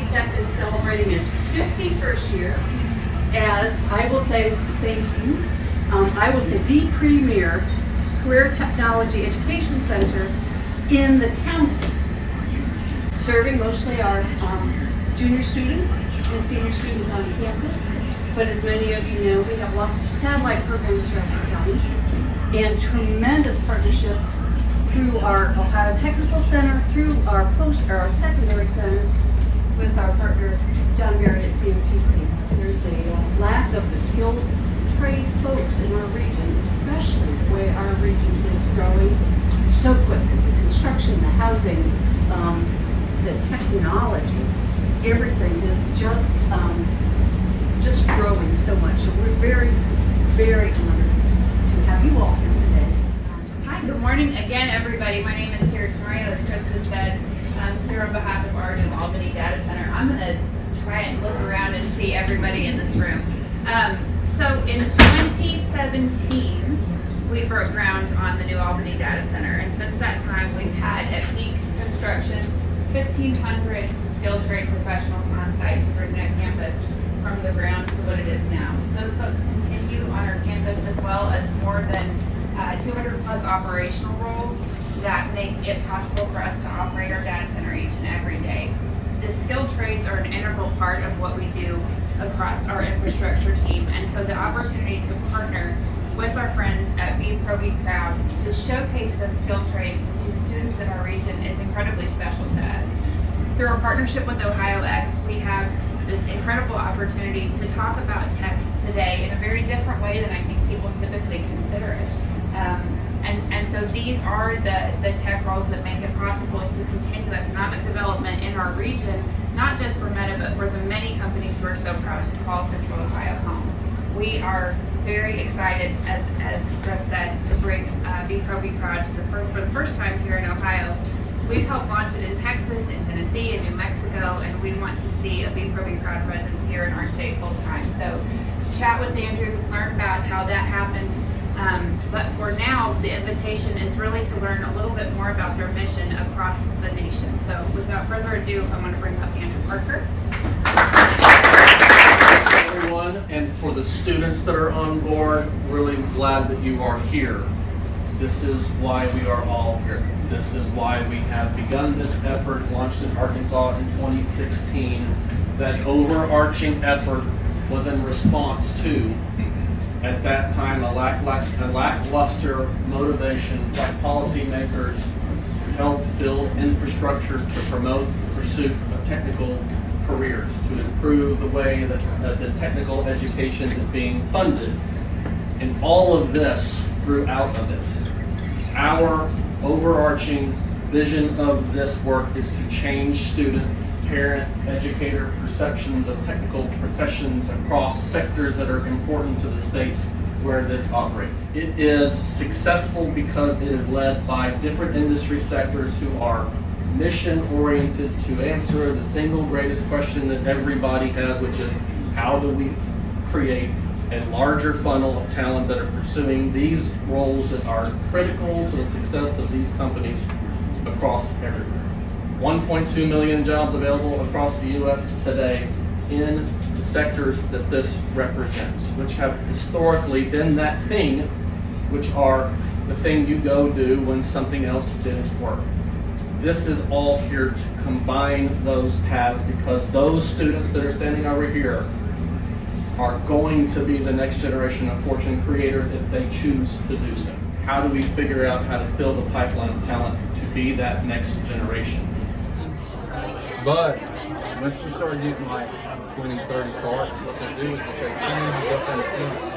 C-TEC is celebrating its 51st year as, I will say, thank you, I will say the premier career technology education center in the county, serving mostly our junior students and senior students on campus. But as many of you know, we have lots of satellite programs throughout the county and tremendous partnerships through our Ohio Technical Center, through our secondary center with our partner John Berry at COTC. There's a lack of the skilled trade folks in our region, especially the way our region is growing so quick. The construction, the housing, the technology, everything is just growing so much. So we're very, very honored to have you all here today. Hi, good morning again, everybody. My name is Terry Mario, as Chris just said. I'm here on behalf of our new Albany Data Center. I'm going to try and look around and see everybody in this room. So in 2017, we broke ground on the new Albany Data Center, and since that time, we've had at peak construction 1,500 skilled trade professionals on site to bring that campus from the ground to what it is now. Those folks continue on our campus, as well as more than 200 plus operational roles that make it possible for us to operate our data center each and every day. The skilled trades are an integral part of what we do across our infrastructure team, and so the opportunity to partner with our friends at Be Pro Be Proud to showcase those skilled trades to students in our region is incredibly special to us. Through our partnership with Ohio X, we have this incredible opportunity to talk about tech today in a very different way than I think people typically consider it. And so these are the tech roles that make it possible to continue economic development in our region, not just for Meta, but for the many companies who are so proud to call Central Ohio home. We are very excited, as Chris said, to bring Be Pro Be Proud for the first time here in Ohio. We've helped launch it in Texas, in Tennessee, in New Mexico, and we want to see a Be Pro Be Proud presence here in our state full time. So chat with Andrew, learn about how that happens. But for now, the invitation is really to learn a little bit more about their mission across the nation. So without further ado, I'm going to bring up Andrew Parker. Everyone, and for the students that are on board, really glad that you are here. This is why we are all here. This is why we have begun this effort, launched in Arkansas in 2016. That overarching effort was in response to, at that time, a lackluster motivation by policymakers to help build infrastructure to promote the pursuit of technical careers, to improve the way that the technical education is being funded. And all of this grew out of it. Our overarching vision of this work is to change student, parent, educator perceptions of technical professions across sectors that are important to the states where this operates. It is successful because it is led by different industry sectors who are mission-oriented to answer the single greatest question that everybody has, which is how do we create a larger funnel of talent that are pursuing these roles that are critical to the success of these companies across everywhere. 1.2 million jobs available across the U.S. today in the sectors that this represents, which have historically been that thing, which are the thing you go do when something else didn't work. This is all here to combine those paths, because those students that are standing over here are going to be the next generation of fortune creators if they choose to do so. How do we figure out how to fill the pipeline of talent to be that next generation? But once you start getting like 20, 30 carts, what they do is they take teams up in the front.